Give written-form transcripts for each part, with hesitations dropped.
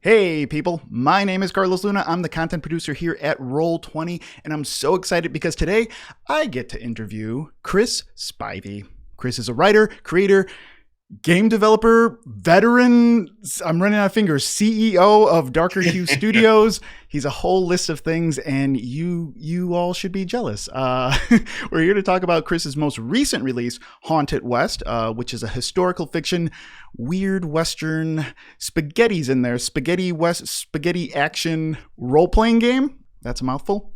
Hey people, my name is Carlos Luna. I'm the content producer here at Roll20, and I'm so excited because today I get to interview Chris Spivey. Chris is a writer, creator, game developer, veteran, I'm running out of fingers, CEO of Darker Hue Studios. He's a whole list of things, and you all should be jealous. We're here to talk about Chris's most recent release, Haunted West, which is a historical fiction, weird Western spaghetti's in there, spaghetti action role-playing game. That's a mouthful.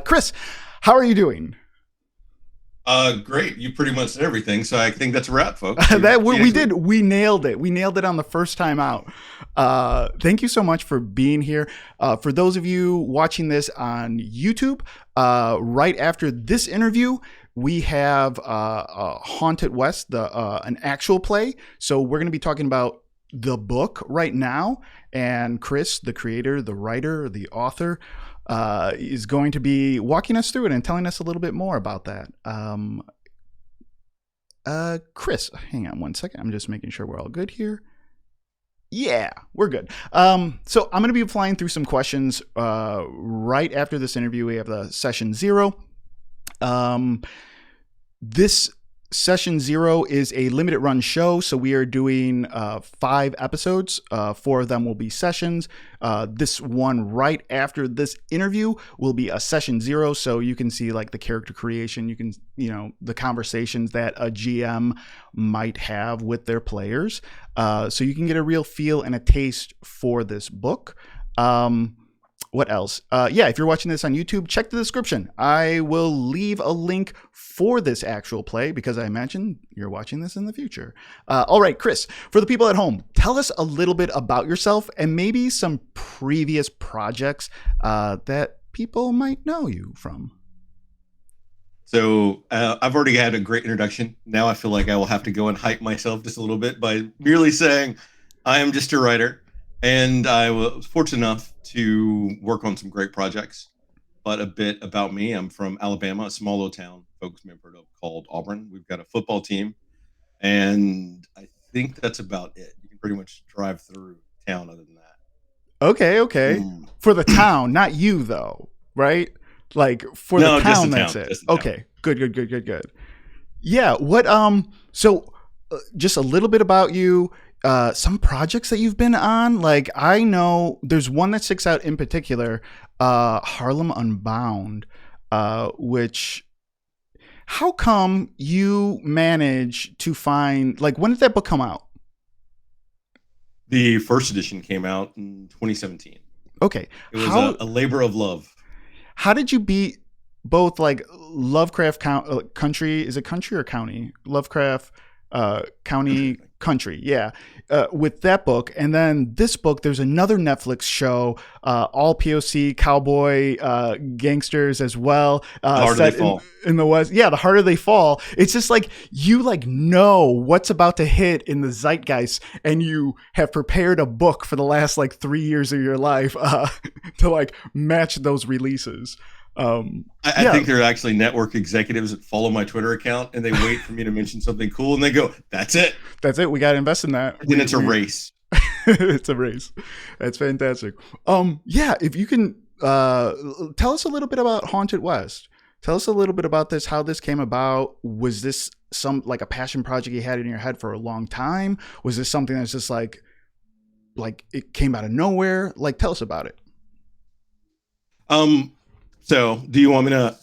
Chris, how are you doing? Great. You pretty much said everything, so I think that's a wrap, folks. You That we actually did. We nailed it. We nailed it on the first time out. Thank you so much for being here. For those of you watching this on YouTube, right after this interview, we have Haunted West, the an actual play. So we're going to be talking about the book right now, and Chris, the creator, the writer, the author, is going to be walking us through it and telling us a little bit more about that. Chris, hang on one second. I'm just making sure we're all good here. Yeah, we're good. So I'm going to be flying through some questions right after this interview. We have the session 0. This session 0 is a limited run show, so we are doing 5 episodes. 4 of them will be sessions. This one right after this interview will be a session 0, so you can see like the character creation, you can, the conversations that a GM might have with their players, so you can get a real feel and a taste for this book. What else? If you're watching this on YouTube, check the description. I will leave a link for this actual play because I imagine you're watching this in the future. All right, Chris, for the people at home, tell us a little bit about yourself and maybe some previous projects that people might know you from. So I've already had a great introduction. Now I feel like I will have to go and hype myself just a little bit by merely saying I am just a writer. And I was fortunate enough to work on some great projects. But a bit about me, I'm from Alabama, a small little town folks may have heard of called Auburn. We've got a football team, and I think that's about it. You can pretty much drive through town other than that. Okay. Mm. For the town, not you though, right? Like for No, the just town, the that's town. it. Just the town. Okay, good. Yeah, just a little bit about you, some projects that you've been on. Like I know there's one that sticks out in particular, Harlem Unbound, which how come you manage to find, like, when did that book come out? The first edition came out in 2017. Okay. It was a labor of love. How did you beat both like Country? Is it country or county? Lovecraft County Country. Yeah. With that book. And then this book, there's another Netflix show, all POC cowboy gangsters as well. The harder they fall. In the West. Yeah. The harder they fall. It's just like you like know what's about to hit in the zeitgeist, and you have prepared a book for the last like 3 years of your life to like match those releases. I think they're actually network executives that follow my Twitter account, and they wait for me to mention something cool, and they go, "That's it. We got to invest in that." And it's a race. It's a race. That's fantastic. If you can tell us a little bit about Haunted West. Tell us a little bit about this, how this came about. Was this some like a passion project you had in your head for a long time? Was this something that's just like it came out of nowhere? Like, tell us about it. So do you want me to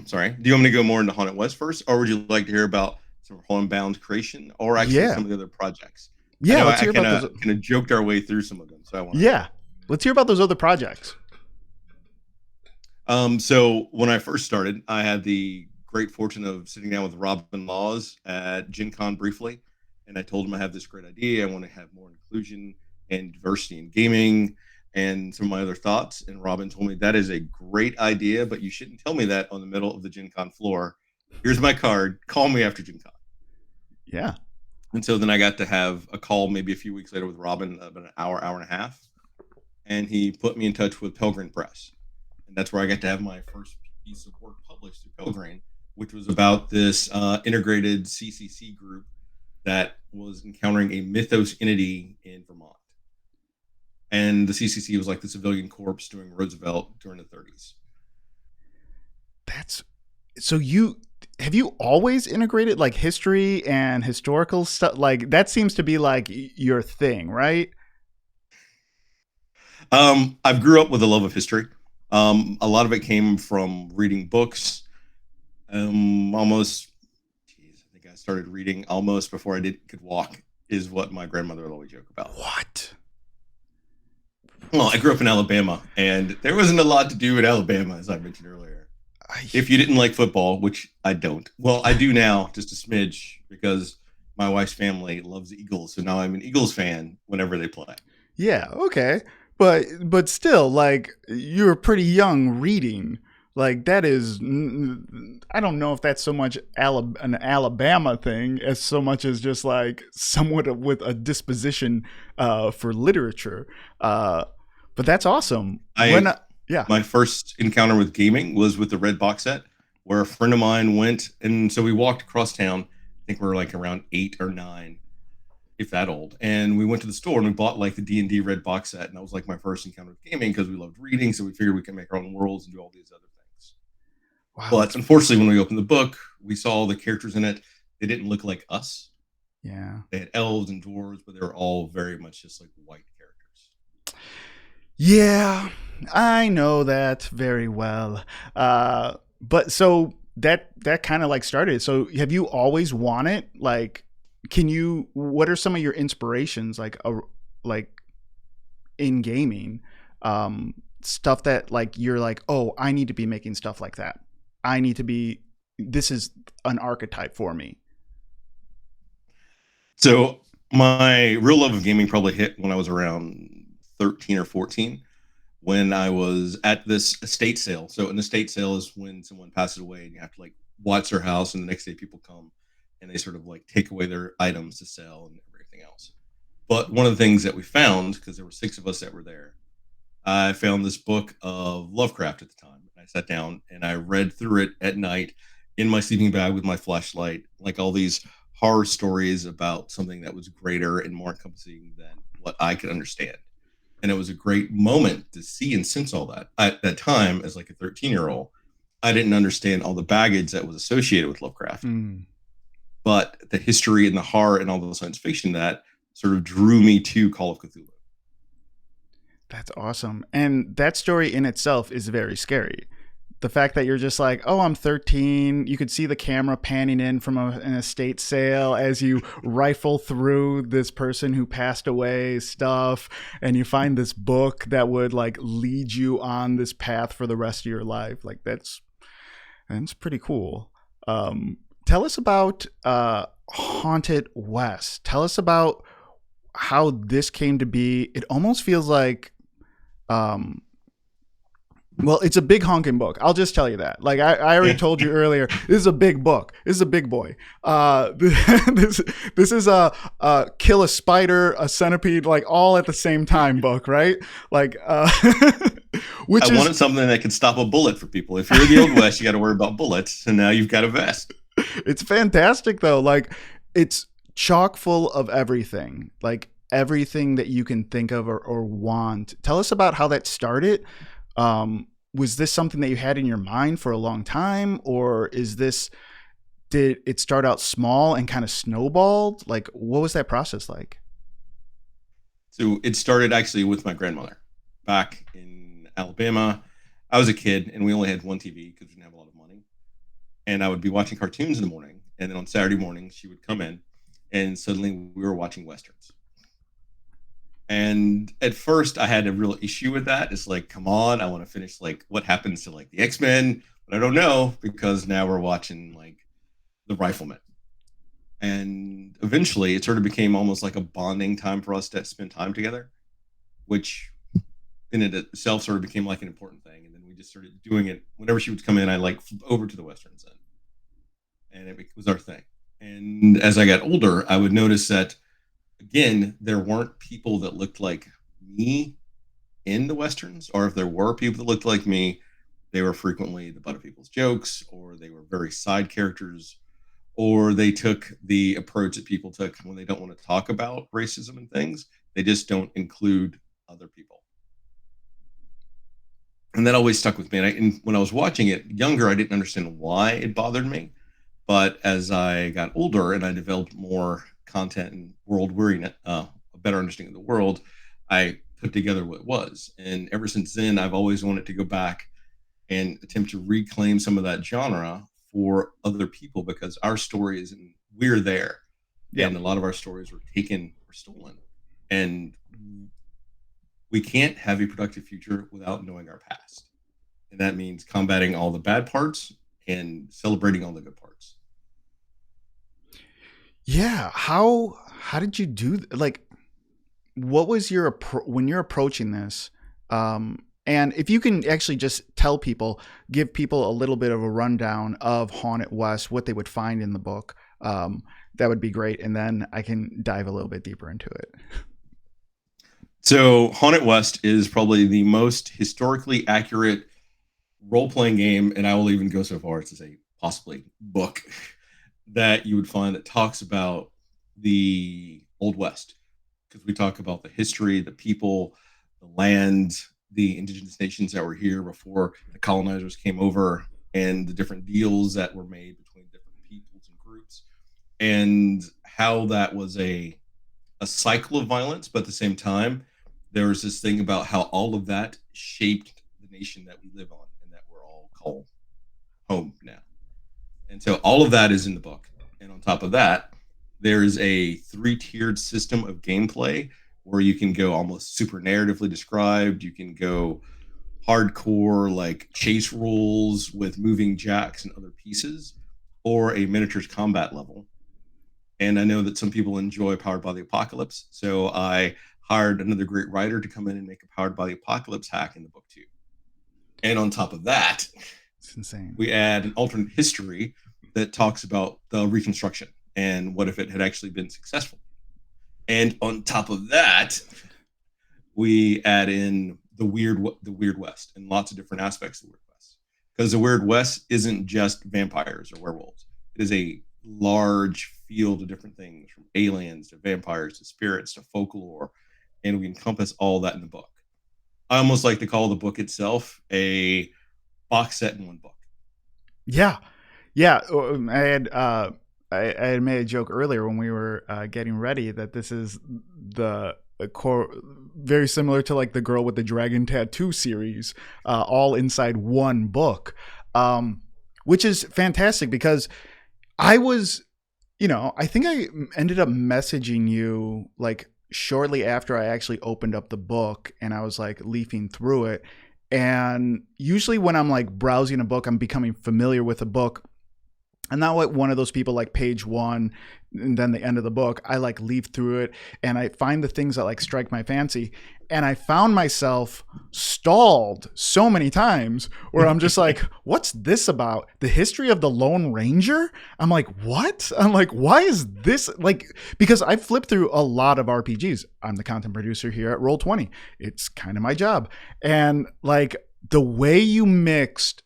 sorry, do you want me to go more into Haunted West first, or would you like to hear about some Homebound creation or actually some of the other projects? Yeah, let's hear about those. Kind of joked our way through some of them. So let's hear about those other projects. So when I first started, I had the great fortune of sitting down with Robin Laws at Gen Con briefly, and I told him I have this great idea. I want to have more inclusion and diversity in gaming and some of my other thoughts. And Robin told me that is a great idea, but you shouldn't tell me that on the middle of the Gen Con floor. Here's my card. Call me after Gen Con. Yeah. And so then I got to have a call maybe a few weeks later with Robin, about an hour and a half. And he put me in touch with Pelgrane Press. And that's where I got to have my first piece of work published through Pelgrane, which was about this integrated CCC group that was encountering a mythos entity in Vermont. And the CCC was like the civilian corps during Roosevelt during the 30s. That's so you have you always integrated like history and historical stuff? Like that seems to be like your thing, right? I've grew up with a love of history. A lot of it came from reading books. Almost, geez, I think I started reading almost before could walk, is what my grandmother would always joke about. What? Well, I grew up in Alabama, and there wasn't a lot to do in Alabama, as I mentioned earlier. If you didn't like football, which I don't, well, I do now, just a smidge, because my wife's family loves the Eagles, so now I'm an Eagles fan whenever they play. Yeah, okay. But still like you're pretty young reading. Like that is I don't know if that's so much an Alabama thing as so much as just like somewhat with a disposition for literature. But that's awesome. Yeah. My first encounter with gaming was with the red box set, where a friend of mine went, and so we walked across town. I think we were like around 8 or 9, if that old, and we went to the store and we bought like the D&D red box set, and that was like my first encounter with gaming because we loved reading, so we figured we could make our own worlds and do all these other things. Wow. But unfortunately, when we opened the book, we saw all the characters in it. They didn't look like us. Yeah. They had elves and dwarves, but they were all very much just like white characters. Yeah, I know that very well. But so that kind of like started. So have you always wanted like what are some of your inspirations like in gaming? Stuff that like you're like, "Oh, I need to be making stuff like that. I need to be this is an archetype for me." So my real love of gaming probably hit when I was around 13 or 14, when I was at this estate sale. So an estate sale is when someone passes away and you have to like watch their house, and the next day people come and they sort of like take away their items to sell and everything else. But one of the things that we found, because there were 6 of us that were there, I found this book of Lovecraft at the time. And I sat down and I read through it at night in my sleeping bag with my flashlight, like all these horror stories about something that was greater and more encompassing than what I could understand. And it was a great moment to see and sense all that. At that time, as like a 13-year-old, I didn't understand all the baggage that was associated with Lovecraft. But the history and the horror and all the science fiction that sort of drew me to Call of Cthulhu. That's awesome. And that story in itself is very scary. The fact that you're just like, oh, I'm 13. You could see the camera panning in from an estate sale as you rifle through this person who passed away stuff. And you find this book that would like lead you on this path for the rest of your life. Like that's pretty cool. Tell us about Haunted West. Tell us about how this came to be. It almost feels like well, it's a big honking book. I'll just tell you that. Like I already told you earlier, this is a big book. This is a big boy. This is a kill a spider, a centipede, like all at the same time book, right? Like, which I wanted something that could stop a bullet for people. If you're in the Old West, you got to worry about bullets, and now you've got a vest. It's fantastic though. Like it's chock full of everything. Like everything that you can think of or want. Tell us about how that started. Was this something that you had in your mind for a long time, or did it start out small and kind of snowballed? Like, what was that process like? So it started actually with my grandmother back in Alabama. I was a kid and we only had one TV because we didn't have a lot of money. And I would be watching cartoons in the morning. And then on Saturday mornings, she would come in and suddenly we were watching Westerns. And at first I had a real issue with that. It's like, come on, I want to finish like what happens to like the X-Men, but I don't know because now we're watching like the Rifleman. And eventually it sort of became almost like a bonding time for us to spend time together, which in it itself sort of became like an important thing. And then we just started doing it whenever she would come in, I like flip over to the Westerns and it was our thing. And as I got older, I would notice that again, there weren't people that looked like me in the Westerns, or if there were people that looked like me, they were frequently the butt of people's jokes, or they were very side characters, or they took the approach that people took when they don't want to talk about racism and things. They just don't include other people. And that always stuck with me. And when I was watching it younger, I didn't understand why it bothered me. But as I got older and I developed more content and world weariness, a better understanding of the world, I put together what it was. And ever since then, I've always wanted to go back and attempt to reclaim some of that genre for other people, because our stories, and we're there. Yeah. And a lot of our stories were taken or stolen. And we can't have a productive future without knowing our past. And that means combating all the bad parts and celebrating all the good parts. Yeah. How did you do, like, what was your, when you're approaching this, and if you can actually just tell people, give people a little bit of a rundown of Haunted West, what they would find in the book, that would be great. And then I can dive a little bit deeper into it. So Haunted West is probably the most historically accurate role-playing game, and I will even go so far as to say possibly book, that you would find that talks about the Old West. Because we talk about the history, the people, the land, the indigenous nations that were here before the colonizers came over, and the different deals that were made between different peoples and groups, and how that was a cycle of violence. But at the same time, there was this thing about how all of that shaped the nation that we live on and that we're all called home now. And so all of that is in the book. And on top of that, there is a 3-tiered system of gameplay where you can go almost super narratively described. You can go hardcore, like chase rules with moving jacks and other pieces, or a miniatures combat level. And I know that some people enjoy Powered by the Apocalypse, so I hired another great writer to come in and make a Powered by the Apocalypse hack in the book too. And on top of that, it's insane, we add an alternate history that talks about the Reconstruction and what if it had actually been successful. And on top of that, we add in the Weird West and lots of different aspects of the Weird West. Because the Weird West isn't just vampires or werewolves. It is a large field of different things, from aliens to vampires to spirits to folklore. And we encompass all that in the book. I almost like to call the book itself a box set in one book. Yeah. Yeah. I had made a joke earlier when we were getting ready that this is the core, very similar to like the Girl with the Dragon Tattoo series, all inside one book, which is fantastic, because I was, I think I ended up messaging you like shortly after I actually opened up the book, and I was like leafing through it. And usually when I'm like browsing a book, I'm becoming familiar with a book. I'm not like one of those people like page 1 and then the end of the book. I like leaf through it and I find the things that like strike my fancy. And I found myself stalled so many times where I'm just like, what's this about? The history of the Lone Ranger? I'm like, what? I'm like, why is this like, because I flipped through a lot of RPGs. I'm the content producer here at Roll20. It's kind of my job. And like the way you mixed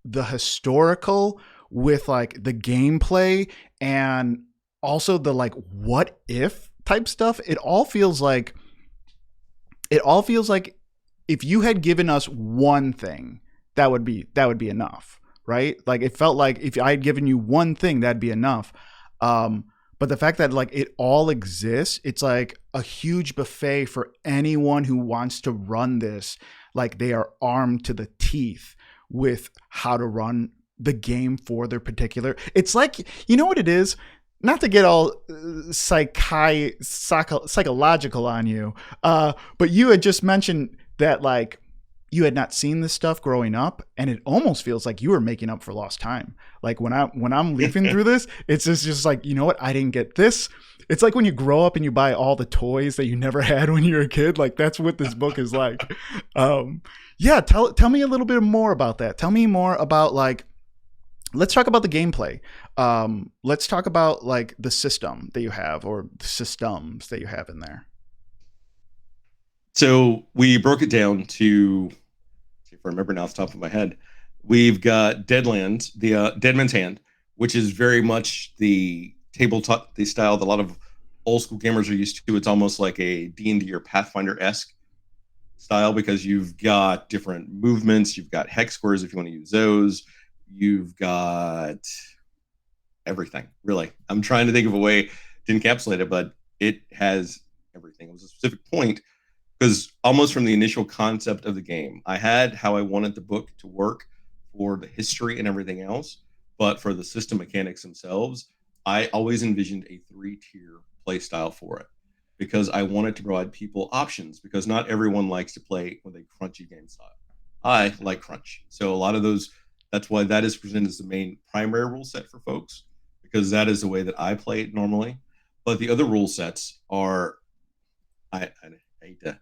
the historical with like the gameplay and also the like what if type stuff, it all feels like if you had given us one thing, that would be enough, right? Like it felt like if I had given you one thing, that'd be enough. But the fact that like it all exists, it's like a huge buffet for anyone who wants to run this. Like they are armed to the teeth with how to run the game for their particular. It's like, you know what it is? Not to get all psychological on you, but you had just mentioned that like you had not seen this stuff growing up, and it almost feels like you were making up for lost time. Like when I'm leafing through this, it's just like, you know what? I didn't get this. It's like when you grow up and you buy all the toys that you never had when you were a kid. Like that's what this book is like. Yeah, tell me a little bit more about that. Tell me more about like, let's talk about the gameplay. Let's talk about like the system that you have, or the systems that you have in there. So we broke it down to, if I remember now off the top of my head, we've got Deadlands, the Dead Man's Hand, which is very much the tabletop, the style that a lot of old school gamers are used to. It's almost like a D&D or Pathfinder-esque style because you've got different movements, you've got hex squares if you want to use those, you've got everything, really. I'm trying to think of a way to encapsulate it, but it has everything. It was a specific point because almost from the initial concept of the game, I had how I wanted the book to work for the history and everything else, but for the system mechanics themselves, I always envisioned a 3-tier play style for it because I wanted to provide people options because not everyone likes to play with a crunchy game style. I like crunch. So a lot of those, that's why that is presented as the main primary rule set for folks because that is the way that I play it normally. But the other rule sets are, I hate to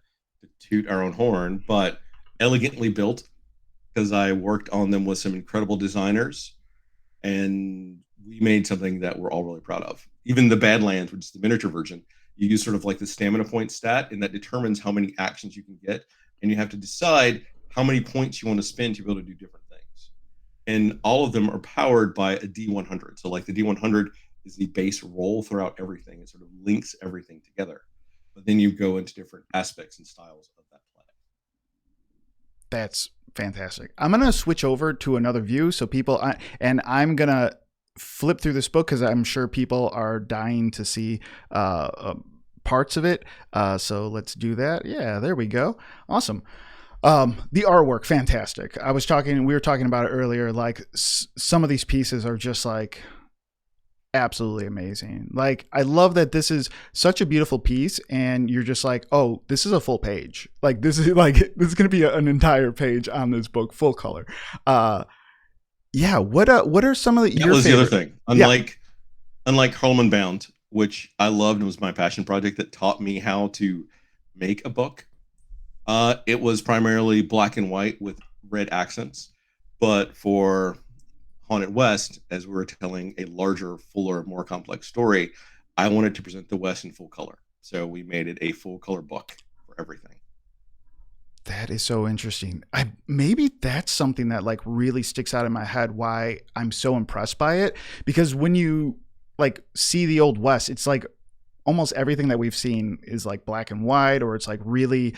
toot our own horn, but elegantly built because I worked on them with some incredible designers and we made something that we're all really proud of. Even the Badlands, which is the miniature version, you use sort of like the stamina point stat, and that determines how many actions you can get. And you have to decide how many points you want to spend to be able to do different things. And all of them are powered by a D100. So like the D100 is the base roll throughout everything. It sort of links everything together. But then you go into different aspects and styles of that play. That's fantastic. I'm going to switch over to another view. So I'm going to flip through this book because I'm sure people are dying to see parts of it. So let's do that. Yeah, there we go. Awesome. The artwork, fantastic. We were talking about it earlier. Like some of these pieces are just like absolutely amazing. Like I love that this is such a beautiful piece and you're just like, oh, this is a full page. Like this is going to be an entire page on this book, full color. Yeah. What are some of your That was favorite? the other thing. Unlike Harlem Bound, which I loved and was my passion project that taught me how to make a book. It was primarily black and white with red accents. But for Haunted West, as we were telling a larger, fuller, more complex story, I wanted to present the West in full color. So we made it a full color book for everything. That is so interesting. Maybe that's something that like really sticks out in my head why I'm so impressed by it. Because when you like see the Old West, it's like almost everything that we've seen is like black and white, or it's like really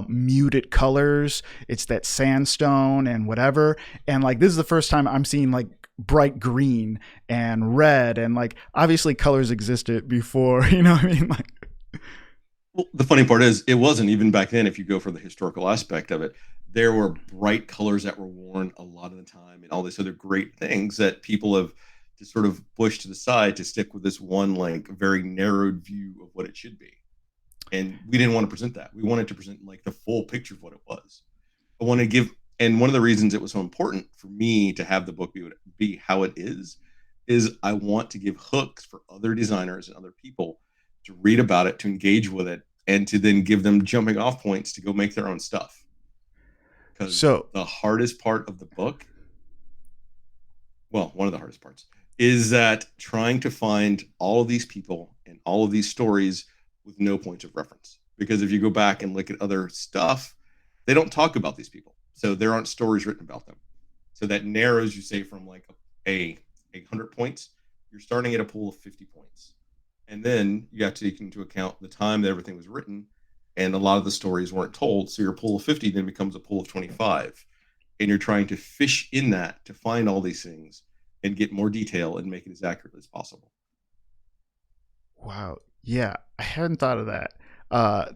muted colors. It's that sandstone and whatever. And like, this is the first time I'm seeing like bright green and red, and like obviously colors existed before, you know what I mean? Like, well, the funny part is it wasn't even back then. If you go for the historical aspect of it, there were bright colors that were worn a lot of the time and all these other great things that people have just sort of pushed to the side to stick with this one like very narrowed view of what it should be. And we didn't want to present that. We wanted to present like the full picture of what it was. I want to give, and one of the reasons it was so important for me to have the book be how it is I want to give hooks for other designers and other people to read about it, to engage with it, and to then give them jumping off points to go make their own stuff. Because the hardest part of the book, well, one of the hardest parts, is that trying to find all of these people and all of these stories with no points of reference. Because if you go back and look at other stuff, they don't talk about these people. So there aren't stories written about them. So that narrows, you say, from like a 100 points, you're starting at a pool of 50 points. And then you have to take into account the time that everything was written, and a lot of the stories weren't told. So your pool of 50 then becomes a pool of 25. And you're trying to fish in that to find all these things and get more detail and make it as accurate as possible. Wow. Yeah, I hadn't thought of that.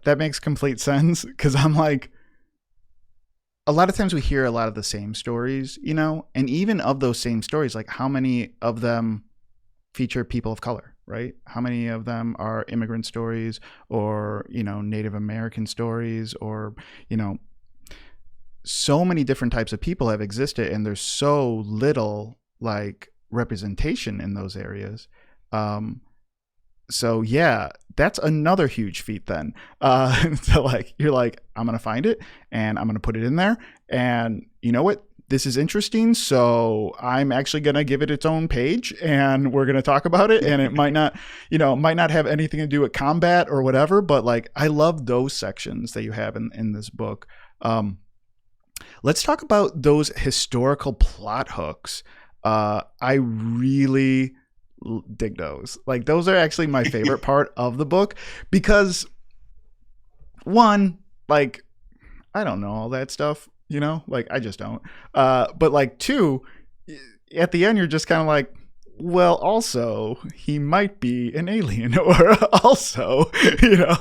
That makes complete sense, because I'm like, a lot of times we hear a lot of the same stories, you know, and even of those same stories, like how many of them feature people of color, right? How many of them are immigrant stories, or, you know, Native American stories, or, you know, so many different types of people have existed, and there's so little like representation in those areas. So yeah, that's another huge feat then. So like, you're like, I'm going to find it and I'm going to put it in there, and you know what? This is interesting. So I'm actually going to give it its own page, and we're going to talk about it. And it might not, you know, might not have anything to do with combat or whatever, but like, I love those sections that you have in this book. Let's talk about those historical plot hooks. I really dig those. Like, those are actually my favorite part of the book, because one, like, I don't know all that stuff, you know, like I just don't. But like two, at the end, you're just kind of like, well, also he might be an alien, or also, you know.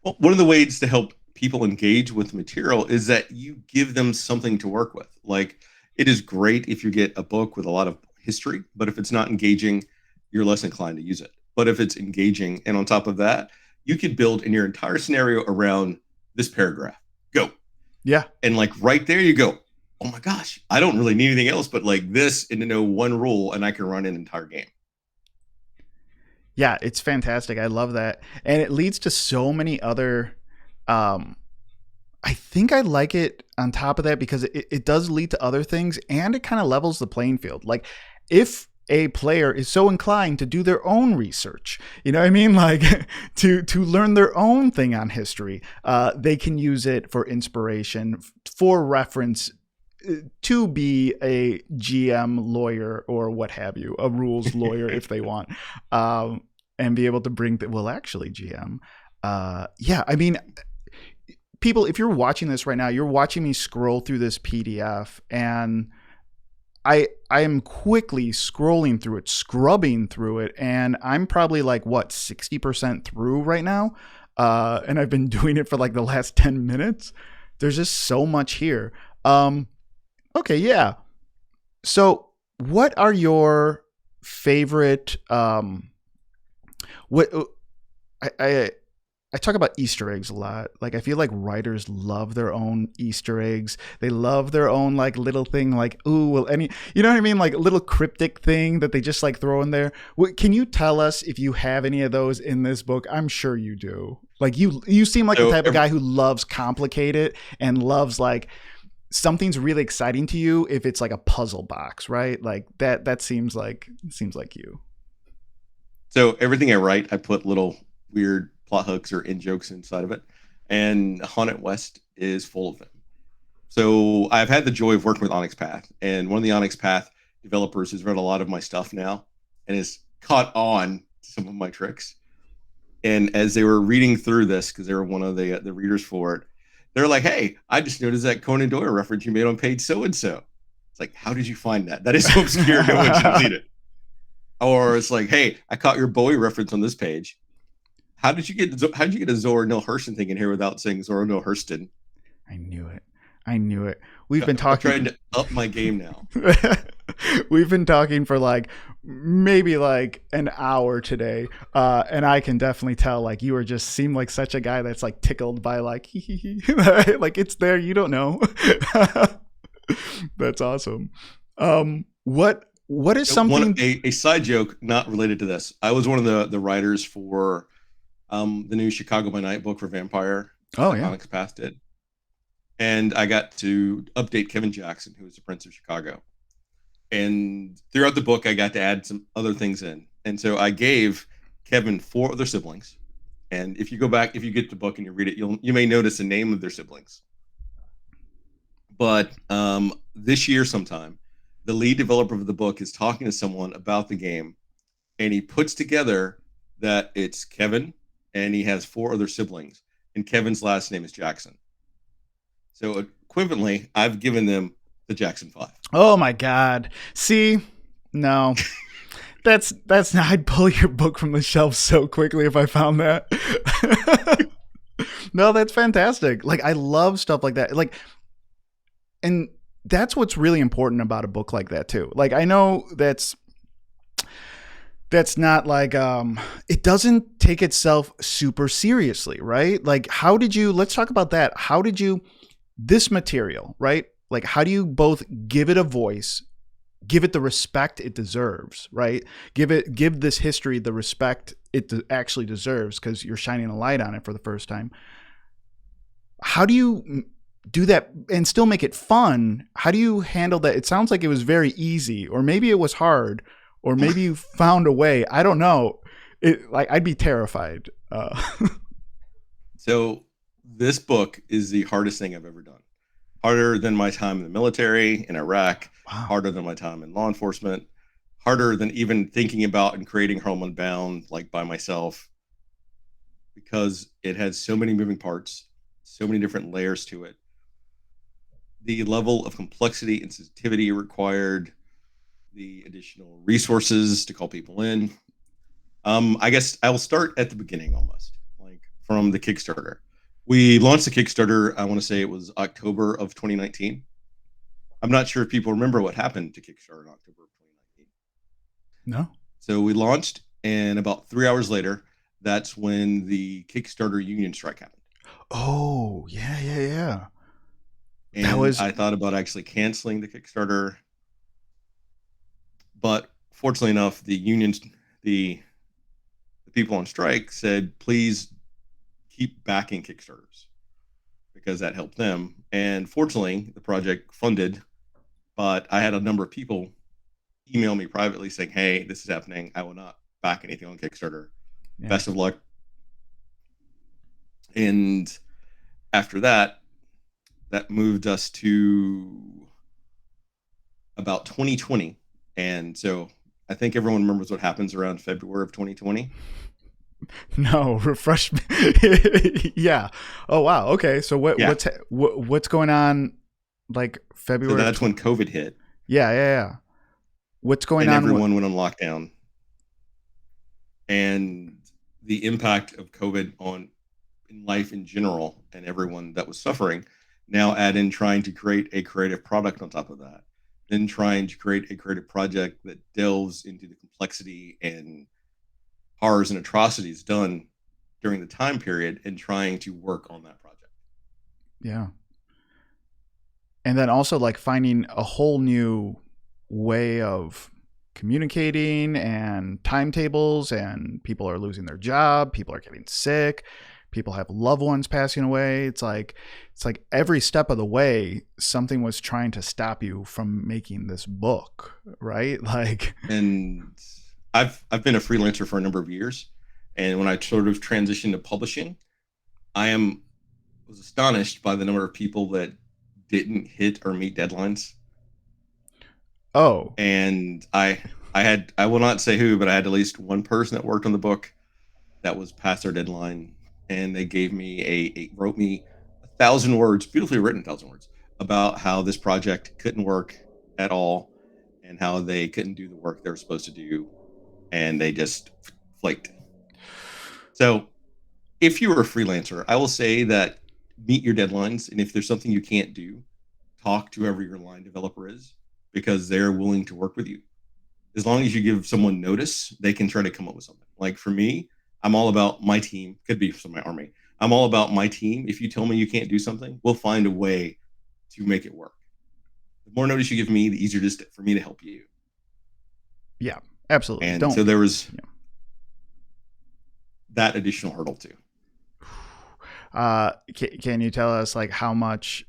Well, one of the ways to help people engage with material is that you give them something to work with. Like, it is great if you get a book with a lot of history, but if it's not engaging, you're less inclined to use it. But if it's engaging, and on top of that, you could build in your entire scenario around this paragraph. Go. Yeah. And like right there you go, oh my gosh, I don't really need anything else but like this and to know one rule, and I can run an entire game. Yeah, it's fantastic. I love that. And it leads to so many other I think I like it on top of that because it does lead to other things, and it kind of levels the playing field. Like, if a player is so inclined to do their own research, you know what I mean? Like to learn their own thing on history, they can use it for inspiration, for reference, to be a GM lawyer or what have you, a rules lawyer if they want, and be able to bring well, actually GM. Yeah, I mean, people, if you're watching this right now, you're watching me scroll through this PDF, and I am quickly scrolling through it, scrubbing through it, and I'm probably like, what, 60% through right now? And I've been doing it for like the last 10 minutes. There's just so much here. Okay, yeah. So what are your favorite, what, I talk about Easter eggs a lot. Like, I feel like writers love their own Easter eggs. They love their own like little thing, like, ooh, well, any, you know what I mean? Like a little cryptic thing that they just like throw in there. Can you tell us if you have any of those in this book? I'm sure you do. Like you seem like the type of guy who loves complicated and loves like something's really exciting to you if it's like a puzzle box, right? Like that seems like you. So everything I write, I put little weird plot hooks or in jokes inside of it, and Haunted West is full of them. So I've had the joy of working with Onyx Path, and one of the Onyx Path developers has read a lot of my stuff now and has caught on to some of my tricks. And as they were reading through this, because they were one of the readers for it, they're like, "Hey, I just noticed that Conan Doyle reference you made on page so and so." It's like, how did you find that? That is so obscure, no one should read it. Or it's like, "Hey, I caught your Bowie reference on this page. How did you get a Zora Neale Hurston thing in here without saying Zora Neale Hurston?" I knew it. We've been talking. I'm trying to up my game now. We've been talking for like maybe like an hour today, and I can definitely tell like you just seem like such a guy that's like tickled by like like it's there, you don't know. That's awesome. What is something? A side joke not related to this. I was one of the writers for the new Chicago by Night book for Vampire. Oh yeah, Onyx Path did. And I got to update Kevin Jackson, who was the Prince of Chicago. And throughout the book, I got to add some other things in. And so I gave Kevin 4 other siblings. And if you go back, if you get the book and you read it, you may notice the name of their siblings. But this year sometime, the lead developer of the book is talking to someone about the game, and he puts together that it's Kevin, and he has 4 other siblings, and Kevin's last name is Jackson. So equivalently, I've given them the Jackson 5. Oh my God. See, no, that's not, I'd pull your book from the shelf so quickly if I found that. No, that's fantastic. Like, I love stuff like that. Like, and that's what's really important about a book like that too. Like, I know that's not like, it doesn't take itself super seriously, right? Like, let's talk about that. How did you, this material, right? Like, how do you both give it a voice, give it the respect it deserves, right? Give this history the respect it actually deserves, because you're shining a light on it for the first time. How do you do that and still make it fun? How do you handle that? It sounds like it was very easy, or maybe it was hard, or maybe you found a way. I don't know. I'd be terrified. So this book is the hardest thing I've ever done. Harder than my time in the military in Iraq. Wow. Harder than my time in law enforcement. Harder than even thinking about and creating Home Unbound like by myself, because it has so many moving parts. so many different layers to it. The level of complexity and sensitivity required, the additional resources to call people in. I guess I will start at the beginning almost, like from the Kickstarter. We launched the Kickstarter, I want to say it was October of 2019. I'm not sure if people remember what happened to Kickstarter in October of 2019. No. So we launched, and about 3 hours later, that's when the Kickstarter union strike happened. Oh, yeah, yeah, yeah. And I thought about actually canceling the Kickstarter, but fortunately enough, the unions, the people on strike said, please keep backing Kickstarters because that helped them. And fortunately, the project funded, but I had a number of people email me privately saying, hey, this is happening. I will not back anything on Kickstarter. Yeah. Best of luck. And after that, that moved us to about 2020. And so I think everyone remembers what happens around February of 2020. No, refresh me. Yeah. Oh wow. Okay. So what's going on? Like February. So that's when COVID hit. Yeah, yeah, yeah. What's going on? And everyone went on lockdown. And the impact of COVID on in life in general and everyone that was suffering. Now add in trying to create a creative product on top of that. Then trying to create a creative project that delves into the complexity and horrors and atrocities done during the time period and trying to work on that project. Yeah. And then also like finding a whole new way of communicating and timetables, and people are losing their job, people are getting sick, people have loved ones passing away. It's like every step of the way something was trying to stop you from making this book, right? Like, and I've been a freelancer for a number of years, and when I sort of transitioned to publishing, was astonished by the number of people that didn't hit or meet deadlines. Oh. And I will not say who, but I had at least one person that worked on the book that was past their deadline, and they gave me wrote me 1,000 words, beautifully written 1,000 words, about how this project couldn't work at all and how they couldn't do the work they were supposed to do, and they just flaked. So if you were a freelancer, I will say that meet your deadlines, and if there's something you can't do, talk to whoever your line developer is, because they're willing to work with you. As long as you give someone notice, they can try to come up with something. Like for me, I'm all about my team. Could be from my army. I'm all about my team. If you tell me you can't do something, we'll find a way to make it work. The more notice you give me, the easier it is for me to help you. Yeah, absolutely. And so there was that additional hurdle too. Can you tell us like how much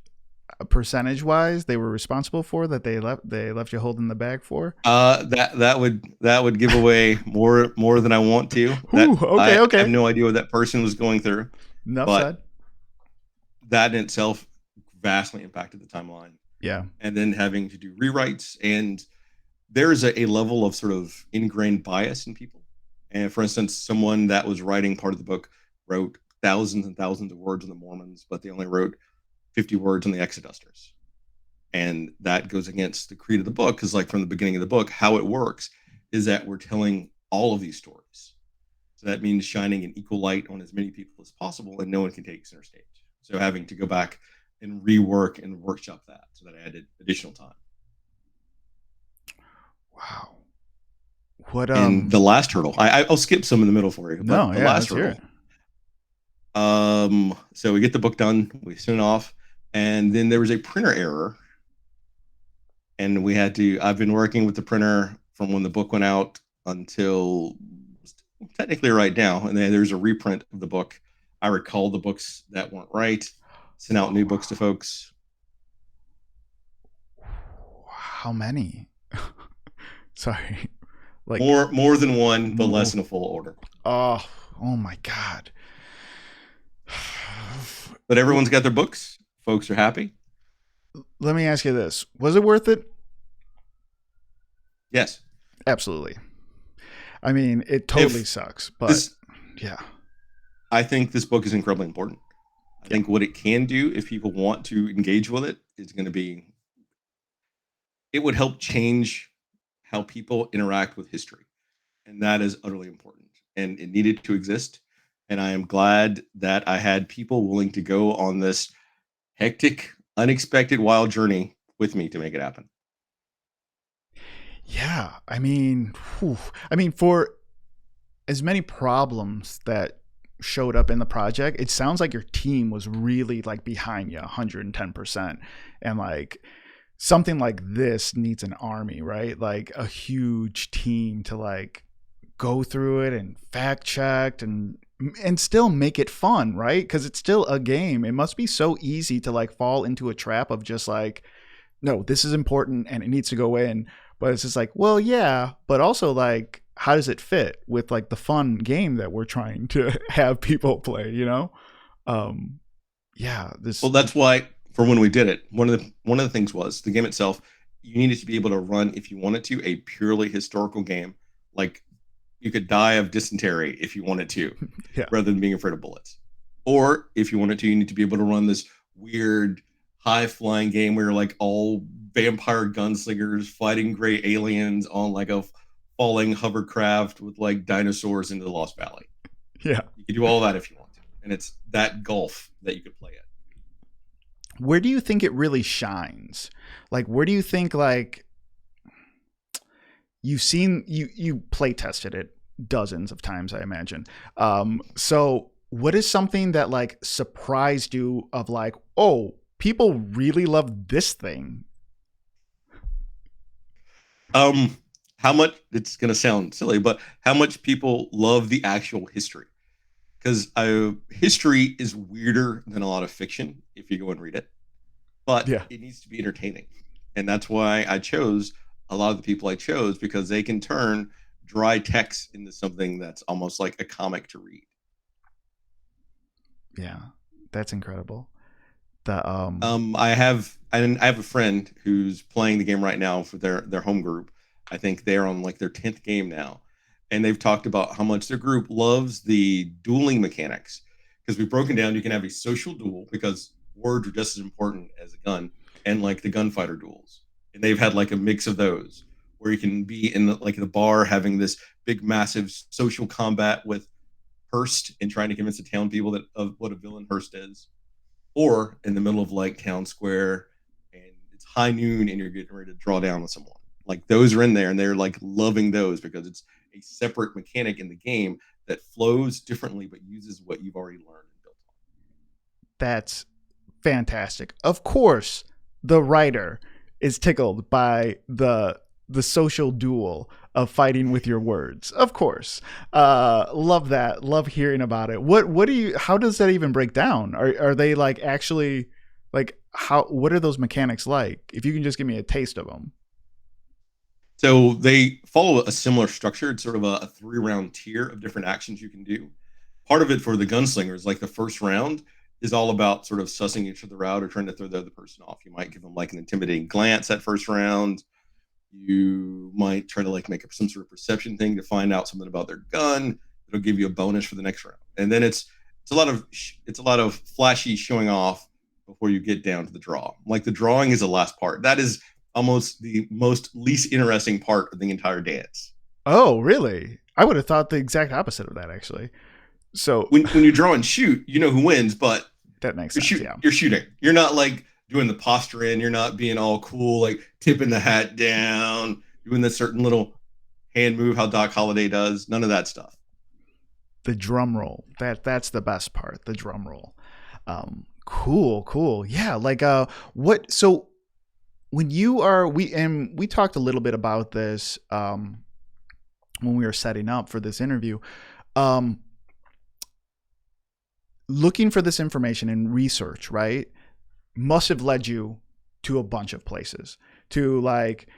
percentage wise they were responsible for that they left you holding the bag for? That would give away more than I want to. Okay. I have no idea what that person was going through. Enough said. That in itself vastly impacted the timeline. Yeah. And then having to do rewrites, and there's a level of sort of ingrained bias in people. And for instance, someone that was writing part of the book wrote thousands and thousands of words on the Mormons, but they only wrote 50 words on the Exodusters. And that goes against the creed of the book, because like from the beginning of the book, how it works is that we're telling all of these stories. So that means shining an equal light on as many people as possible, and no one can take center stage. So having to go back and rework and workshop that, so that I added additional time. Wow. What and the last hurdle, I'll skip some in the middle for you. No, the last hurdle. So we get the book done, we send it off, and then there was a printer error, and we had to. I've been working with the printer from when the book went out until technically right now, and then there's a reprint of the book. I recalled the books that weren't right, sent out new books to folks. How many? Sorry. Like more than one, but less in a full order. Oh my God. But everyone's got their books. Folks are happy. Let me ask you this. Was it worth it? Yes. Absolutely. I mean, it totally sucks, but yeah. I think this book is incredibly important. I think what it can do, if people want to engage with it, is going to be, it would help change how people interact with history. And that is utterly important. And it needed to exist. And I am glad that I had people willing to go on this hectic, unexpected, wild journey with me to make it happen. Yeah, I mean, for as many problems that showed up in the project, it sounds like your team was really like behind you 110%. And like something like this needs an army, right? Like a huge team to like go through it and fact check and still make it fun, right? Because it's still a game. It must be so easy to like fall into a trap of just like, no, this is important and it needs to go in. But it's just like, well, yeah, but also like, how does it fit with like the fun game that we're trying to have people play, you know? Yeah, this. Well, that's why for when we did it, one of the things was the game itself. You needed to be able to run, if you wanted to, a purely historical game. Like you could die of dysentery if you wanted to, Yeah. rather than being afraid of bullets. Or if you wanted to, you need to be able to run this weird high flying game where you're like all vampire gunslingers fighting gray aliens on like a falling hovercraft with like dinosaurs into the Lost Valley. Yeah. You could do all that if you want to. And it's that gulf that you could play at. Where do you think it really shines? Like, where do you think like you play tested it dozens of times, I imagine. So what is something that like surprised you of like, oh, people really love this thing? How much, it's gonna sound silly, but how much people love the actual history. Because history is weirder than a lot of fiction if you go and read it, but Yeah. it needs to be entertaining. And that's why I chose a lot of the people I chose, because they can turn dry text into something that's almost like a comic to read. Yeah. That's incredible. The I have a friend who's playing the game right now for their home group. I think they're on like their 10th game now, and they've talked about how much their group loves the dueling mechanics, because we've broken down, you can have a social duel because words are just as important as a gun, and like the gunfighter duels, and they've had like a mix of those where you can be in the bar having this big massive social combat with Hearst and trying to convince the town people that of what a villain Hearst is, or in the middle of like town square and it's high noon and you're getting ready to draw down with someone. Like those are in there and they're like loving those because it's a separate mechanic in the game that flows differently but uses what you've already learned and built on. That's fantastic. Of course, the writer is tickled by the social duel of fighting with your words. Of course. Love that. Love hearing about it. How does that even break down? Are they like actually like what are those mechanics like? If you can just give me a taste of them. So they follow a similar structure. It's sort of a 3-round tier of different actions you can do. Part of it for the gunslingers, like the first round, is all about sort of sussing each other out or trying to throw the other person off. You might give them like an intimidating glance that first round. You might try to like make up some sort of perception thing to find out something about their gun. It'll give you a bonus for the next round. And then it's a lot of flashy showing off before you get down to the draw. Like the drawing is the last part. That is almost the most least interesting part of the entire dance. Oh, really? I would have thought the exact opposite of that, actually. So when you draw and shoot, you know who wins, but that makes sense. You're shooting. You're not like doing the posture in. You're not being all cool, like tipping the hat down, doing this certain little hand move how Doc Holliday does. None of that stuff. The drum roll. That's the best part. The drum roll. Cool. Yeah. Like what? So when you are we talked a little bit about this when we were setting up for this interview. Looking for this information and research, right, must have led you to a bunch of places. To like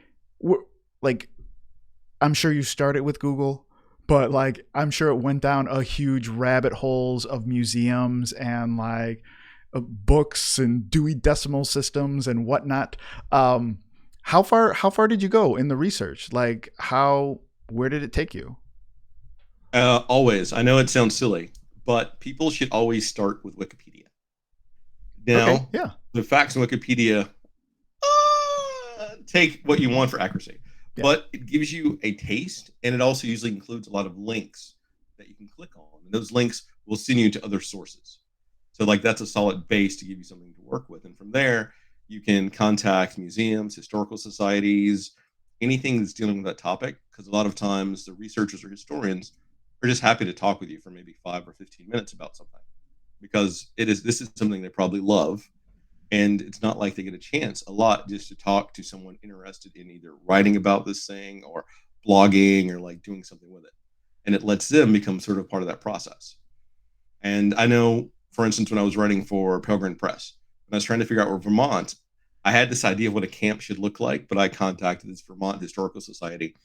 I'm sure you started with Google, but like I'm sure it went down a huge rabbit holes of museums and like books and Dewey Decimal Systems and whatnot. How far did you go in the research? Like where did it take you? Always. I know it sounds silly, but people should always start with Wikipedia. Okay. Now, Yeah. the facts in Wikipedia take what you want for accuracy, Yeah. but it gives you a taste, and it also usually includes a lot of links that you can click on, and those links will send you to other sources. So, like, that's a solid base to give you something to work with, and from there, you can contact museums, historical societies, anything that's dealing with that topic, because a lot of times the researchers or historians are just happy to talk with you for maybe 5 or 15 minutes about something, because this is something they probably love, and it's not like they get a chance a lot just to talk to someone interested in either writing about this thing or blogging or like doing something with it, and it lets them become sort of part of that process. And I know, for instance, when I was writing for Pilgrim Press, when I was trying to figure out where Vermont, I had this idea of what a camp should look like, but I contacted this Vermont Historical Society,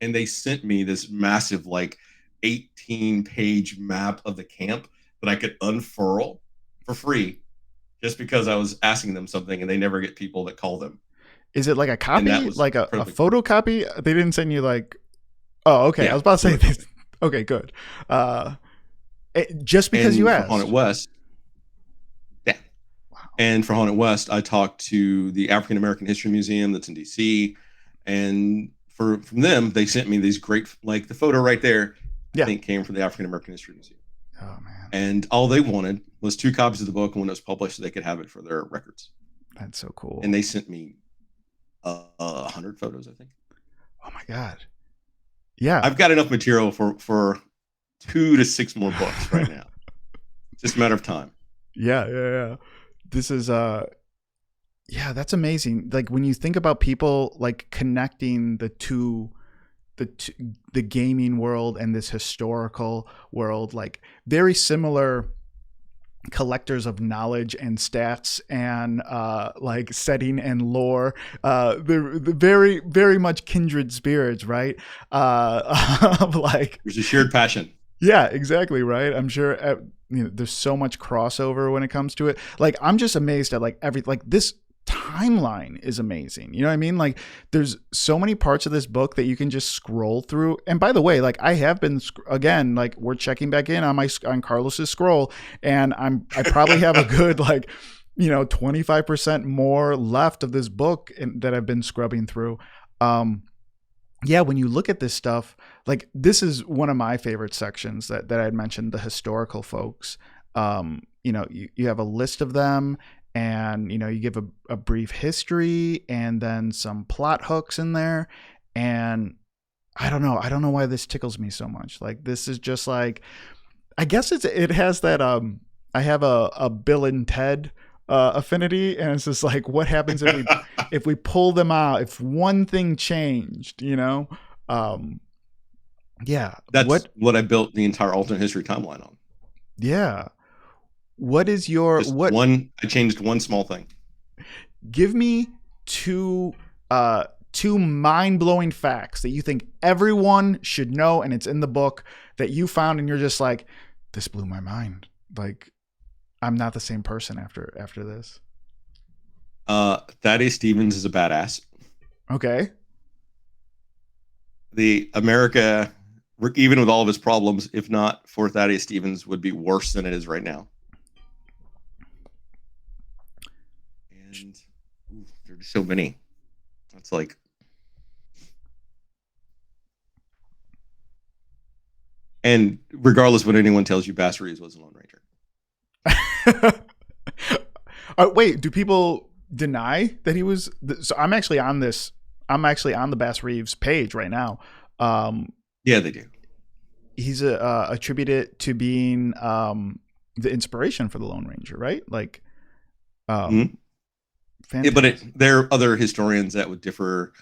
and they sent me this massive, like, 18-page map of the camp that I could unfurl for free just because I was asking them something, and they never get people that call them. Is it like a And that copy, was like a incredibly cool. photocopy? They didn't send you like, oh, okay. I Yeah, was about to say photocopy. this. Okay, good. Just because you And for Haunted asked. West, yeah. Wow. And for Haunted West, I talked to the African American History Museum that's in DC, and from them, they sent me these great, like the photo right there, I Yeah. think came from the African American History Museum. Oh man, And all they wanted was 2 copies of the book, and when it was published, so they could have it for their records. that's so cool. And they sent me 100 photos, I think. Oh my god. Yeah. I've got enough material for 2 to 6 more books right now. It's just a matter of time. Yeah. This is yeah, that's amazing. Like when you think about people like connecting the gaming world and this historical world, like very similar collectors of knowledge and stats and like setting and lore, the very very much kindred spirits, right? Of like, There's a shared passion. yeah, exactly, right. I'm sure there's so much crossover when it comes to it. Like I'm just amazed at like this timeline is amazing. You know what I mean? Like there's so many parts of this book that you can just scroll through. And by the way, like I have been, again, like we're checking back in on Carlos's scroll, and I probably have a good like 25% more left of this book that I've been scrubbing through. Yeah, when you look at this stuff, like this is one of my favorite sections that I had mentioned, the historical folks. You have a list of them, and you give a brief history and then some plot hooks in there. And I don't know why this tickles me so much. Like this is just like, I guess it has that I have a Bill and Ted affinity, and it's just like, what happens if we pull them out, if one thing changed, yeah. That's what I built the entire alternate history timeline on. Yeah. What is your I changed one small thing. Give me two mind-blowing facts that you think everyone should know, and it's in the book that you found, and you're just like, this blew my mind. Like, I'm not the same person after this. Thaddeus Stevens is a badass. Okay. The America, even with all of his problems, if not for Thaddeus Stevens, would be worse than it is right now. And there's so many. It's like, and regardless what anyone tells you, Bass Reeves was a Lone Ranger. Wait, do people deny that he was? So I'm actually on the Bass Reeves page right now. Yeah, they do. He's attributed to being the inspiration for the Lone Ranger, right? Like, yeah, but there are other historians that would differ,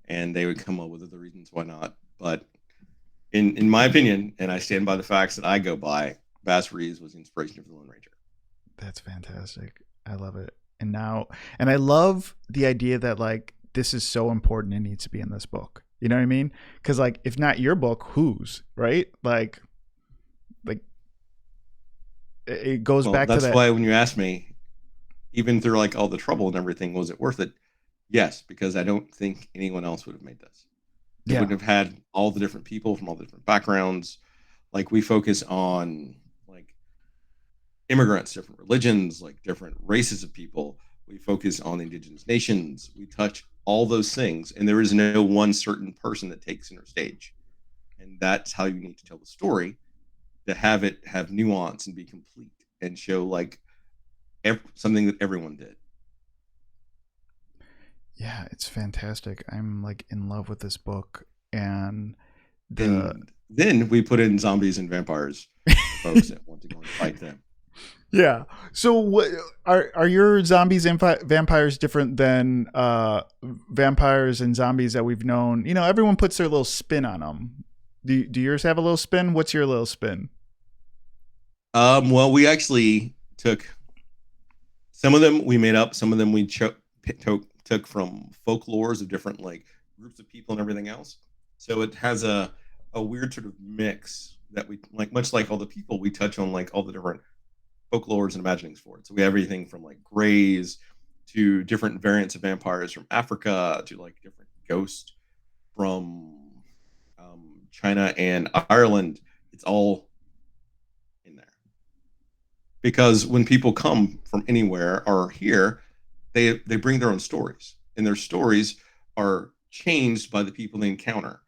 and they would come up with other reasons why not. But in my opinion, and I stand by the facts that I go by, Bass Reeves was the inspiration for the Lone Ranger. That's fantastic. I love it. And I love the idea that like this is so important, it needs to be in this book. You know what I mean? Because like, if not your book, whose, right? Like it goes back to that. That's why when you ask me, even through like all the trouble and everything, was it worth it? Yes, because I don't think anyone else would have made this. They wouldn't have had all the different people from all the different backgrounds. Like we focus on like immigrants, different religions, like different races of people. We focus on indigenous nations. We touch all those things, and there is no one certain person that takes center stage. And that's how you need to tell the story, to have it have nuance and be complete and show like something that everyone did. Yeah, it's fantastic. I'm like in love with this book, and the And then we put in zombies and vampires for folks that want to go and fight them. yeah. So what are your zombies and vampires different than vampires and zombies that we've known? You know, everyone puts their little spin on them. Do yours have a little spin? What's your little spin? Well, we actually took some of them we made up, some of them we took from folklores of different like groups of people and everything else. So it has a weird sort of mix that we like, much like all the people we touch on, like all the different folklores and imaginings for it. So we have everything from like greys to different variants of vampires from Africa to like different ghosts from China and Ireland. It's all in there because when people come from anywhere or here, they bring their own stories, and their stories are changed by the people they encounter.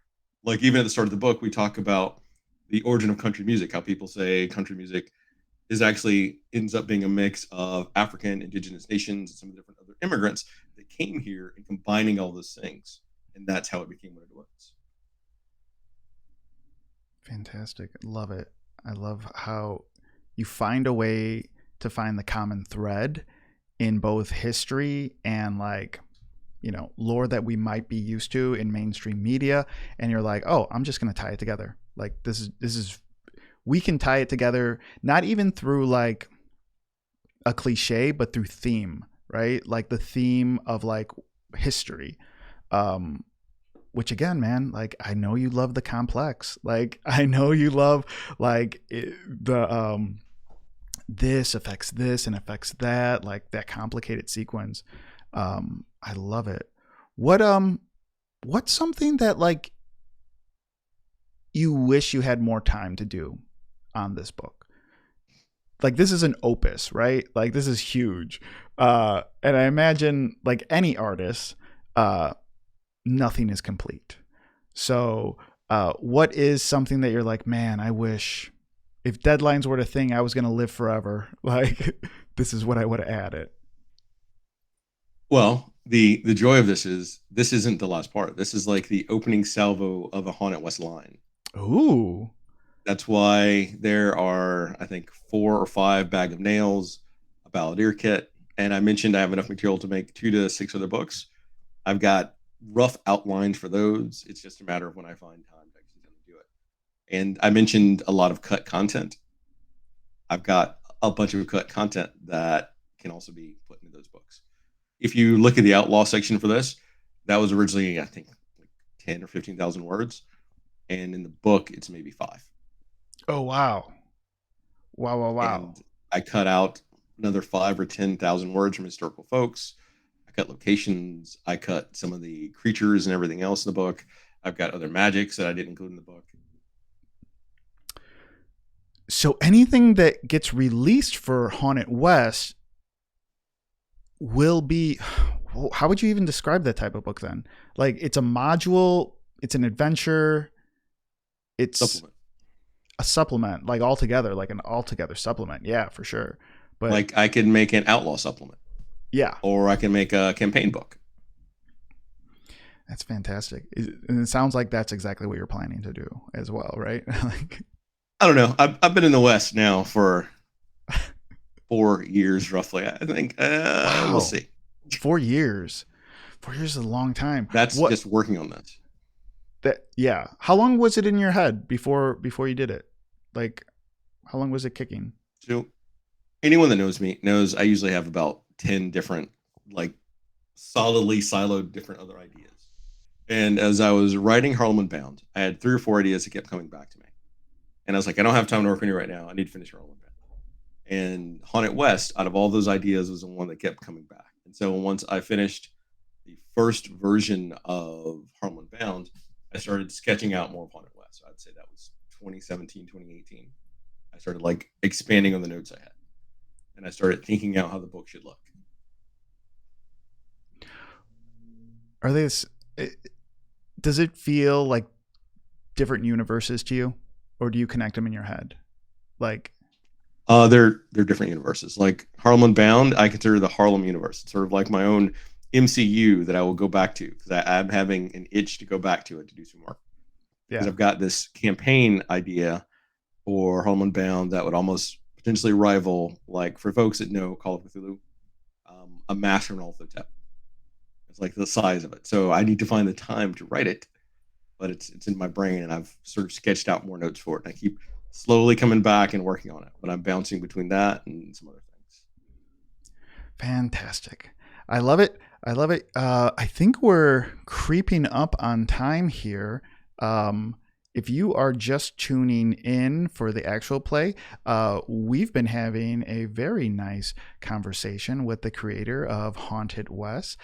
Like even at the start of the book, we talk about the origin of country music, how people say country music is actually ends up being a mix of African, indigenous nations, and some different other immigrants that came here and combining all those things. And that's how it became what it was. Fantastic. Love it. I love how you find a way to find the common thread in both history and like, you know, lore that we might be used to in mainstream media. And you're like, oh, I'm just going to tie it together. Like this is, we can tie it together, not even through like a cliche, but through theme, right? Like the theme of like history. Which again, man, like I know you love the complex. Like I know you love like this affects this and affects that, like that complicated sequence. I love it. What's something that like you wish you had more time to do on this book? Like this is an opus, right? Like this is huge. And I imagine like any artist, nothing is complete. So what is something that you're like, man, I wish if deadlines were a thing, I was going to live forever. Like this is what I would have added. Well, the joy of this is this isn't the last part. This is like the opening salvo of a Haunted West line. Ooh. That's why there are, I think, 4 or 5 bag of nails, a balladeer kit, and I mentioned I have enough material to make 2 to 6 other books. I've got rough outlines for those. It's just a matter of when I find time to actually do it. And I mentioned a lot of cut content. I've got a bunch of cut content that can also be put into those books. If you look at the outlaw section for this, that was originally, I think, like 10 or 15,000 words. And in the book, it's maybe 5. Oh, wow. Wow. And I cut out another 5 or 10,000 words from historical folks. I cut locations. I cut some of the creatures and everything else in the book. I've got other magics that I didn't include in the book. So anything that gets released for Haunted West will be, how would you even describe that type of book then? Like it's a module, it's an adventure, it's Supplement. a supplement, like altogether, like an altogether supplement. Yeah, for sure. But like I could make an outlaw supplement. Yeah. Or I can make a campaign book. That's fantastic. And it sounds like that's exactly what you're planning to do as well, right? I don't know. I've been in the West now for 4 years, roughly. I think wow. We'll see. 4 years. 4 years is a long time. That's just working on this. Yeah. How long was it in your head before you did it? Like, how long was it kicking? So, anyone that knows me knows I usually have about 10 different, like, solidly siloed different other ideas. And as I was writing Harlem Unbound, I had 3 or 4 ideas that kept coming back to me. And I was like, I don't have time to work on you right now. I need to finish Harlem Unbound. And Haunted West, out of all those ideas, was the one that kept coming back. And so once I finished the first version of Harlem Unbound, I started sketching out more of Haunted West. So I'd say that was 2017, 2018. I started like expanding on the notes I had. and I started thinking out how the book should look. Are they? Does it feel like different universes to you, or do you connect them in your head? Like, they're different universes. Like Harlem Unbound, I consider the Harlem universe. It's sort of like my own MCU that I will go back to because I'm having an itch to go back to it to do some more. Because I've got this campaign idea for Harlem Unbound that would almost potentially rival, like for folks that know Call of Cthulhu, a Master and Roll20. It's like the size of it. So I need to find the time to write it, but it's in my brain, and I've sort of sketched out more notes for it. And I keep slowly coming back and working on it, but I'm bouncing between that and some other things. Fantastic. I love it. I love it. I think we're creeping up on time here. If you are just tuning in for the actual play, we've been having a very nice conversation with the creator of Haunted West,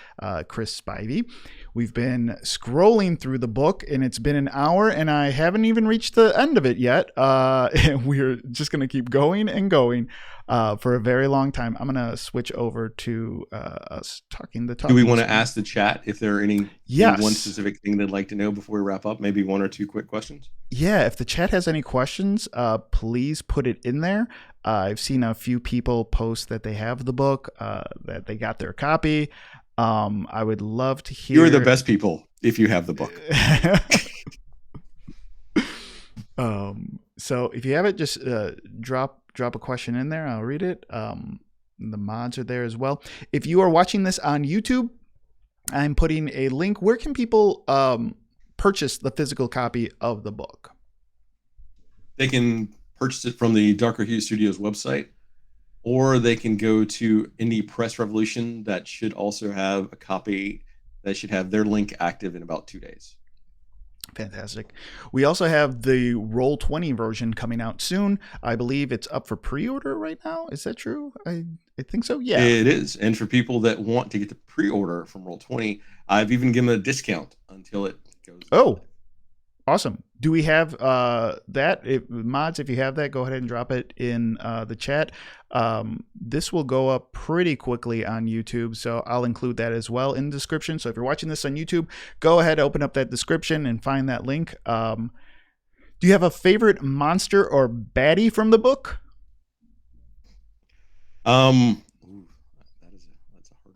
Chris Spivey. We've been scrolling through the book, and it's been an hour, and I haven't even reached the end of it yet. And we're just going to keep going and going for a very long time. I'm going to switch over to us talking the talk. Do we want to ask the chat if there are any one specific thing they'd like to know before we wrap up? Maybe one or two quick questions? Yeah, if the chat has any questions, please put it in there. I've seen a few people post that they have the book, that they got their copy. I would love to hear. You're the best people if you have the book. So if you have it, just drop a question in there. I'll read it. The mods are there as well. If you are watching this on YouTube, I'm putting a link. Where can people purchase the physical copy of the book? They can purchase it from the Darker Hue Studios website, or they can go to Indie Press Revolution. That should also have a copy. That should have their link active in about 2 days. Fantastic. We also have the Roll20 version coming out soon. I believe it's up for pre-order right now. Is that true? I think so. Yeah, it is. And for people that want to get the pre-order from Roll20, I've even given a discount until it goes. Oh, awesome. Do we have that? Mods, if you have that, go ahead and drop it in the chat. This will go up pretty quickly on YouTube, so I'll include that as well in the description. So if you're watching this on YouTube, go ahead, open up that description and find that link. Do you have a favorite monster or baddie from the book? That's a hard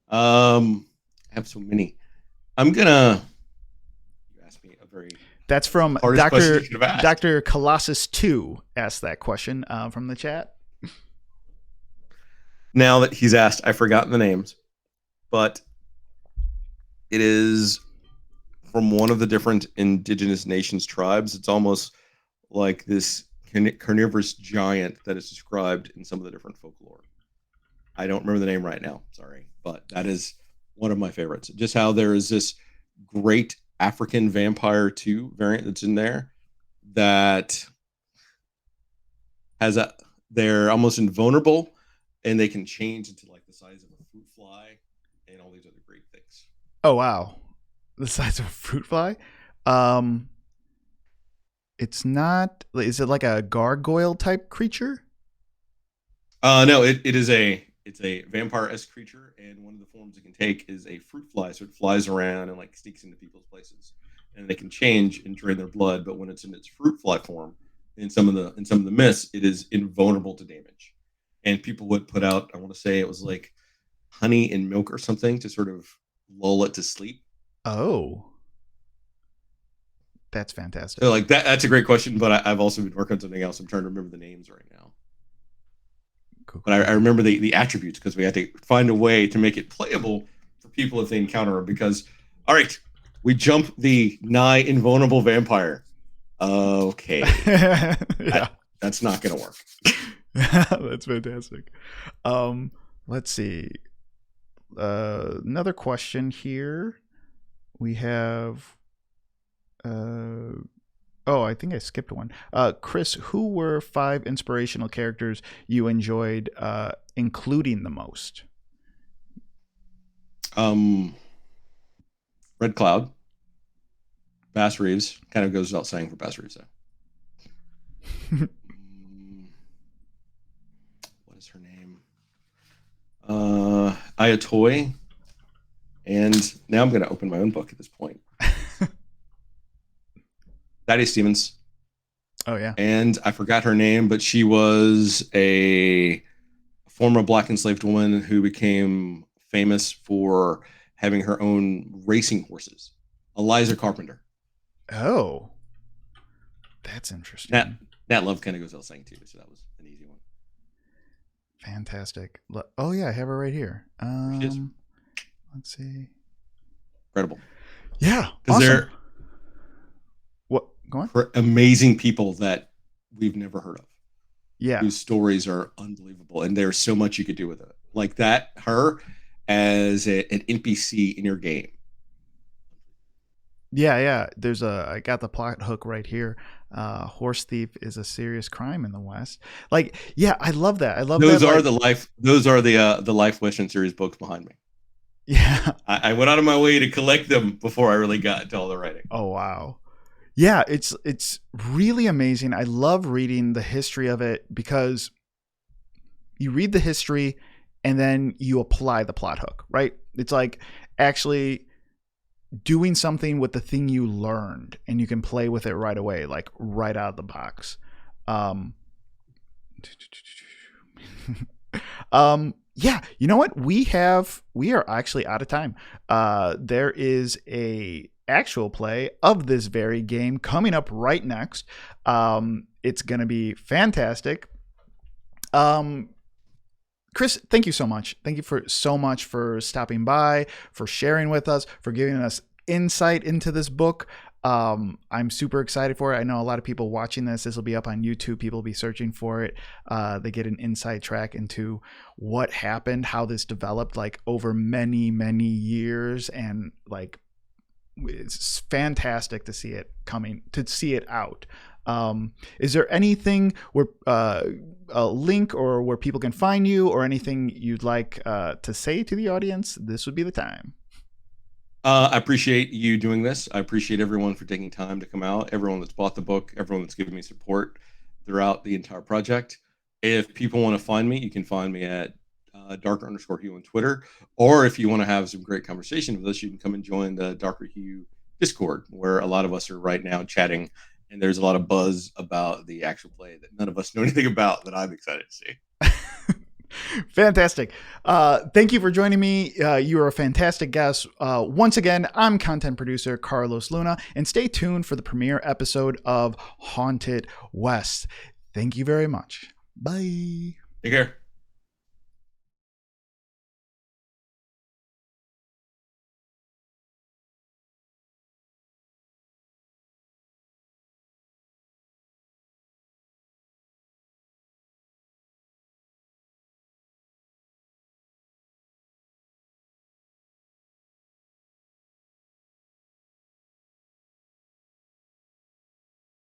one. I have so many. I'm gonna. You asked me a very. That's from Dr. Colossus 2 asked that question from the chat. Now that he's asked, I've forgotten the names, but it is from one of the different indigenous nations tribes. It's almost like this carnivorous giant that is described in some of the different folklore. I don't remember the name right now, sorry, but that is one of my favorites. Just how there is this great African Vampire 2 variant that's in there that has they're almost invulnerable, and they can change into like the size of a fruit fly and all these other great things. Oh wow, the size of a fruit fly. It's not. Is it like a gargoyle type creature? No, it's a vampire-esque creature, and one of the forms it can take is a fruit fly. So it flies around and like sneaks into people's places, and they can change and drain their blood. But when it's in its fruit fly form, in some of the myths, it is invulnerable to damage. And people would put out, I want to say it was like honey and milk or something to sort of lull it to sleep. Oh, that's fantastic. So like that's a great question, but I've also been working on something else. I'm trying to remember the names right now. Cool. But I remember the attributes because we had to find a way to make it playable for people if they encounter her. Because, all right, we jump the nigh invulnerable vampire. Okay. Yeah. That's not going to work. That's fantastic. Let's see. Another question here. We have. I think I skipped one. Chris, who were 5 inspirational characters you enjoyed including the most? Red Cloud. Bass Reeves. Kind of goes without saying for Bass Reeves, though. What is her name? Ayatoy. And now I'm going to open my own book at this point. Baddie Stevens. Oh, yeah. And I forgot her name, but she was a former black enslaved woman who became famous for having her own racing horses. Eliza Carpenter. Oh, that's interesting. Nat Love kind of goes without saying too, so that was an easy one. Fantastic. Oh yeah, I have her right here. Let's see. Incredible. Yeah, because awesome. they're Go on. Amazing people that we've never heard of. Yeah, whose stories are unbelievable, and there's so much you could do with it. Like that, her as an NPC in your game. Yeah. I got the plot hook right here. Horse thief is a serious crime in the West. Like, yeah, I love that. I love those that. Are those are the Life Western series books behind me. Yeah, I went out of my way to collect them before I really got into all the writing. Oh wow. Yeah, it's really amazing. I love reading the history of it because you read the history and then you apply the plot hook, right? It's like actually doing something with the thing you learned and you can play with it right away, like right out of the box. Yeah, you know what? We are actually out of time. There is a actual play of this very game coming up right next. It's going to be fantastic. Chris, thank you so much. Thank you so much for stopping by, for sharing with us, for giving us insight into this book. I'm super excited for it. I know a lot of people watching this. This will be up on YouTube. People will be searching for it. They get an inside track into what happened, how this developed like over many, many years. And like, it's fantastic to see it out. Is there anything where a link or where people can find you or anything you'd like to say to the audience? This would be the time. I appreciate you doing this. I appreciate everyone for taking time to come out, everyone that's bought the book, everyone that's given me support throughout the entire project. If people want to find me, you can find me at Darker_Hue on Twitter. Or if you want to have some great conversation with us, you can come and join the Darker Hue Discord, where a lot of us are right now chatting. And there's a lot of buzz about the actual play that none of us know anything about that I'm excited to see. Fantastic. Thank you for joining me. You are a fantastic guest. Once again, I'm content producer Carlos Luna, and stay tuned for the premiere episode of Haunted West. Thank you very much. Bye. Take care.